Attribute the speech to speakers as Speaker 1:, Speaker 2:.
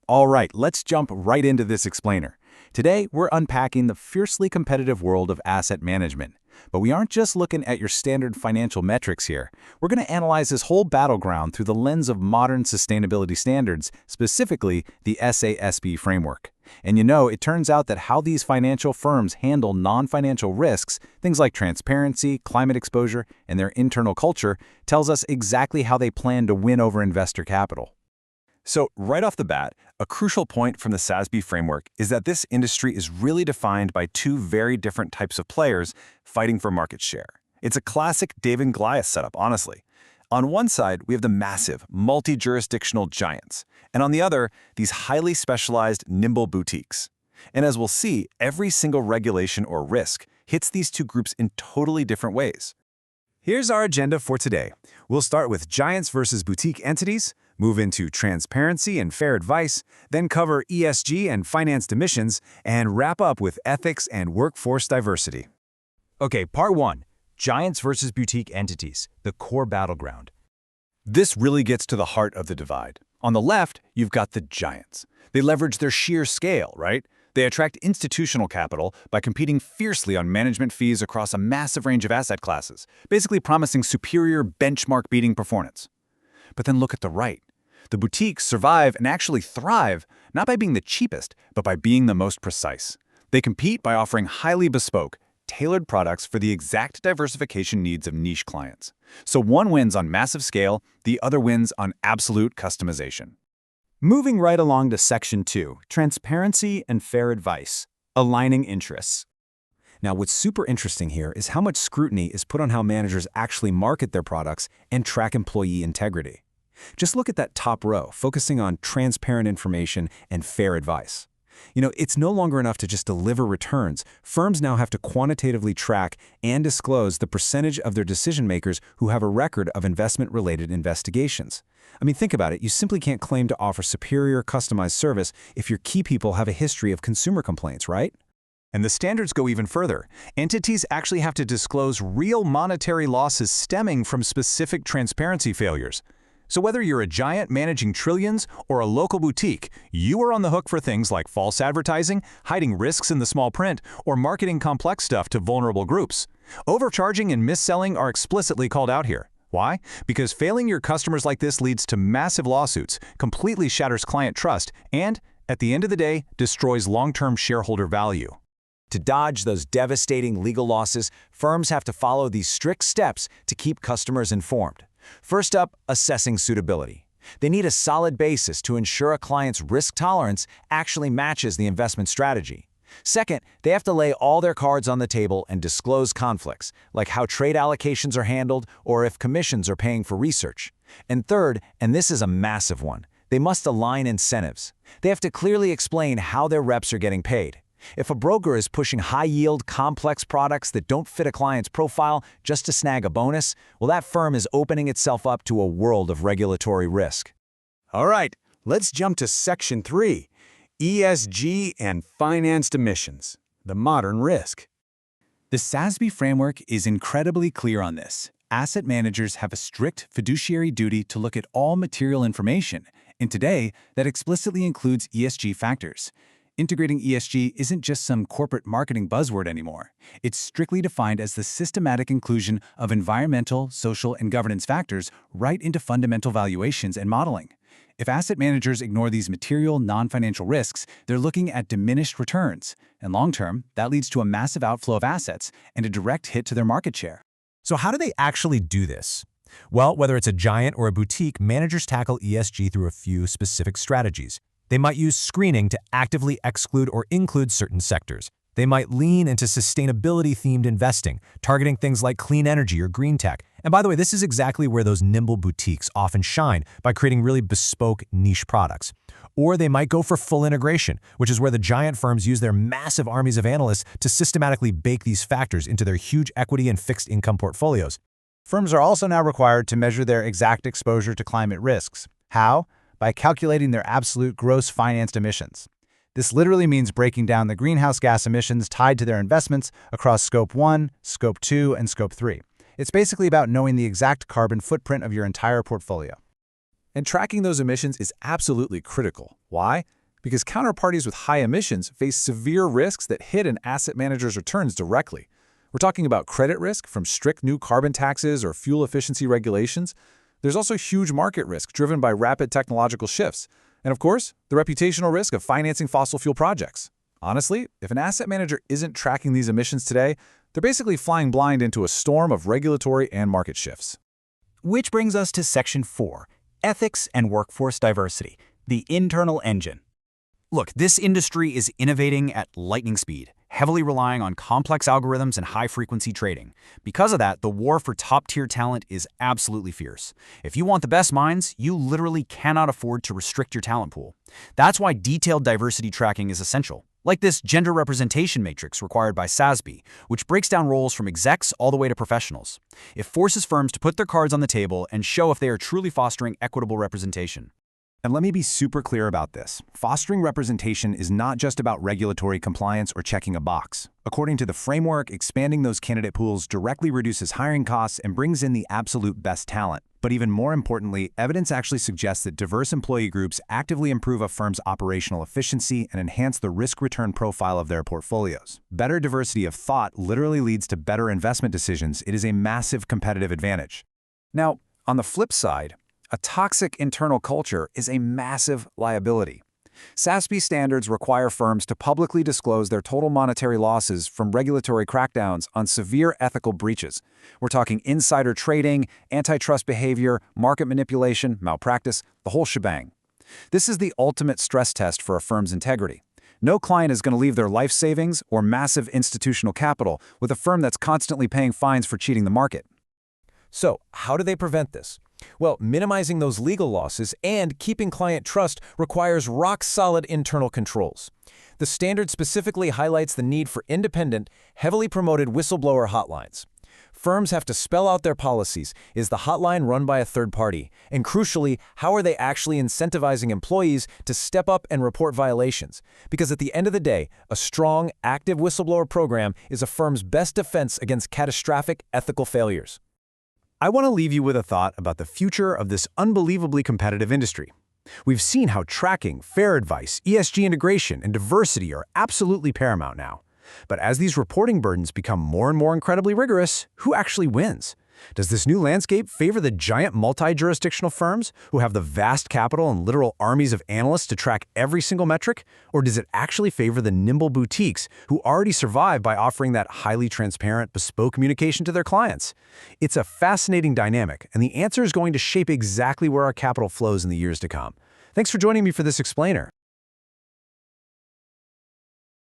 Speaker 1: All right, let's jump right into this explainer. Today, we're unpacking the fiercely competitive world of asset management. But we aren't just looking at your standard financial metrics here. We're going to analyze this whole battleground through the lens of modern sustainability standards, specifically the SASB framework. And it turns out that how these financial firms handle non-financial risks, things like transparency, climate exposure, and their internal culture, tells us exactly how they plan to win over investor capital.
Speaker 2: So right off the bat, a crucial point from the SASB framework is that this industry is really defined by two very different types of players fighting for market share. It's a classic David and Goliath setup, honestly. On one side, we have the massive, multi-jurisdictional giants, and on the other, these highly specialized, nimble boutiques. And as we'll see, every single regulation or risk hits these two groups in totally different ways.
Speaker 3: Here's our agenda for today. We'll start with giants versus boutique entities, move into transparency and fair advice, then cover ESG and financed emissions, and wrap up with ethics and workforce diversity.
Speaker 1: Okay, part 1. Giants versus boutique entities, the core battleground.
Speaker 2: This really gets to the heart of the divide. On the left, you've got the giants. They leverage their sheer scale, right? They attract institutional capital by competing fiercely on management fees across a massive range of asset classes, basically promising superior benchmark-beating performance. But then look at the right. The boutiques survive and actually thrive, not by being the cheapest, but by being the most precise. They compete by offering highly bespoke, tailored products for the exact diversification needs of niche clients. So one wins on massive scale, the other wins on absolute customization.
Speaker 3: Moving right along to Section 2, transparency and fair advice, aligning interests. Now, what's super interesting here is how much scrutiny is put on how managers actually market their products and track employee integrity. Just look at that top row, focusing on transparent information and fair advice. It's no longer enough to just deliver returns. Firms now have to quantitatively track and disclose the percentage of their decision makers who have a record of investment-related investigations. Think about it. You simply can't claim to offer superior customized service if your key people have a history of consumer complaints, right?
Speaker 1: And the standards go even further. Entities actually have to disclose real monetary losses stemming from specific transparency failures. So whether you're a giant managing trillions or a local boutique, you are on the hook for things like false advertising, hiding risks in the small print, or marketing complex stuff to vulnerable groups. Overcharging and mis-selling are explicitly called out here. Why? Because failing your customers like this leads to massive lawsuits, completely shatters client trust, and, at the end of the day, destroys long-term shareholder value.
Speaker 3: To dodge those devastating legal losses, firms have to follow these strict steps to keep customers informed. First up, assessing suitability. They need a solid basis to ensure a client's risk tolerance actually matches the investment strategy. Second, they have to lay all their cards on the table and disclose conflicts, like how trade allocations are handled or if commissions are paying for research. And third, and this is a massive one, they must align incentives. They have to clearly explain how their reps are getting paid. If a broker is pushing high-yield, complex products that don't fit a client's profile just to snag a bonus, well, that firm is opening itself up to a world of regulatory risk. All right, let's jump to Section 3, ESG and financed emissions, the modern risk.
Speaker 1: The SASB framework is incredibly clear on this. Asset managers have a strict fiduciary duty to look at all material information, and today, that explicitly includes ESG factors. Integrating ESG isn't just some corporate marketing buzzword anymore. It's strictly defined as the systematic inclusion of environmental, social, and governance factors right into fundamental valuations and modeling. If asset managers ignore these material, non-financial risks, they're looking at diminished returns. And long-term, that leads to a massive outflow of assets and a direct hit to their market share.
Speaker 4: So how do they actually do this? Well, whether it's a giant or a boutique, managers tackle ESG through a few specific strategies. They might use screening to actively exclude or include certain sectors. They might lean into sustainability-themed investing, targeting things like clean energy or green tech. And by the way, this is exactly where those nimble boutiques often shine, by creating really bespoke niche products. Or they might go for full integration, which is where the giant firms use their massive armies of analysts to systematically bake these factors into their huge equity and fixed income portfolios.
Speaker 1: Firms are also now required to measure their exact exposure to climate risks. How? By calculating their absolute gross financed emissions. This literally means breaking down the greenhouse gas emissions tied to their investments across Scope 1, Scope 2, and Scope 3. It's basically about knowing the exact carbon footprint of your entire portfolio.
Speaker 2: And tracking those emissions is absolutely critical. Why? Because counterparties with high emissions face severe risks that hit an asset manager's returns directly. We're talking about credit risk from strict new carbon taxes or fuel efficiency regulations. There's also huge market risk driven by rapid technological shifts. And of course, the reputational risk of financing fossil fuel projects. Honestly, if an asset manager isn't tracking these emissions today, they're basically flying blind into a storm of regulatory and market shifts.
Speaker 5: Which brings us to Section 4, Ethics and Workforce Diversity, the internal engine. Look, this industry is innovating at lightning speed, heavily relying on complex algorithms and high-frequency trading. Because of that, the war for top-tier talent is absolutely fierce. If you want the best minds, you literally cannot afford to restrict your talent pool. That's why detailed diversity tracking is essential, like this gender representation matrix required by SASB, which breaks down roles from execs all the way to professionals. It forces firms to put their cards on the table and show if they are truly fostering equitable representation.
Speaker 1: And let me be super clear about this. Fostering representation is not just about regulatory compliance or checking a box. According to the framework, expanding those candidate pools directly reduces hiring costs and brings in the absolute best talent. But even more importantly, evidence actually suggests that diverse employee groups actively improve a firm's operational efficiency and enhance the risk-return profile of their portfolios. Better diversity of thought literally leads to better investment decisions. It is a massive competitive advantage.
Speaker 2: Now, on the flip side, a toxic internal culture is a massive liability. SASB standards require firms to publicly disclose their total monetary losses from regulatory crackdowns on severe ethical breaches. We're talking insider trading, antitrust behavior, market manipulation, malpractice, the whole shebang. This is the ultimate stress test for a firm's integrity. No client is going to leave their life savings or massive institutional capital with a firm that's constantly paying fines for cheating the market.
Speaker 3: So, how do they prevent this? Well, minimizing those legal losses and keeping client trust requires rock-solid internal controls. The standard specifically highlights the need for independent, heavily promoted whistleblower hotlines. Firms have to spell out their policies. Is the hotline run by a third party? And crucially, how are they actually incentivizing employees to step up and report violations? Because at the end of the day, a strong, active whistleblower program is a firm's best defense against catastrophic ethical failures.
Speaker 1: I want to leave you with a thought about the future of this unbelievably competitive industry. We've seen how tracking, fair advice, ESG integration, and diversity are absolutely paramount now. But as these reporting burdens become more and more incredibly rigorous, who actually wins? Does this new landscape favor the giant multi-jurisdictional firms who have the vast capital and literal armies of analysts to track every single metric? Or does it actually favor the nimble boutiques who already survive by offering that highly transparent, bespoke communication to their clients? It's a fascinating dynamic, and the answer is going to shape exactly where our capital flows in the years to come. Thanks for joining me for this explainer.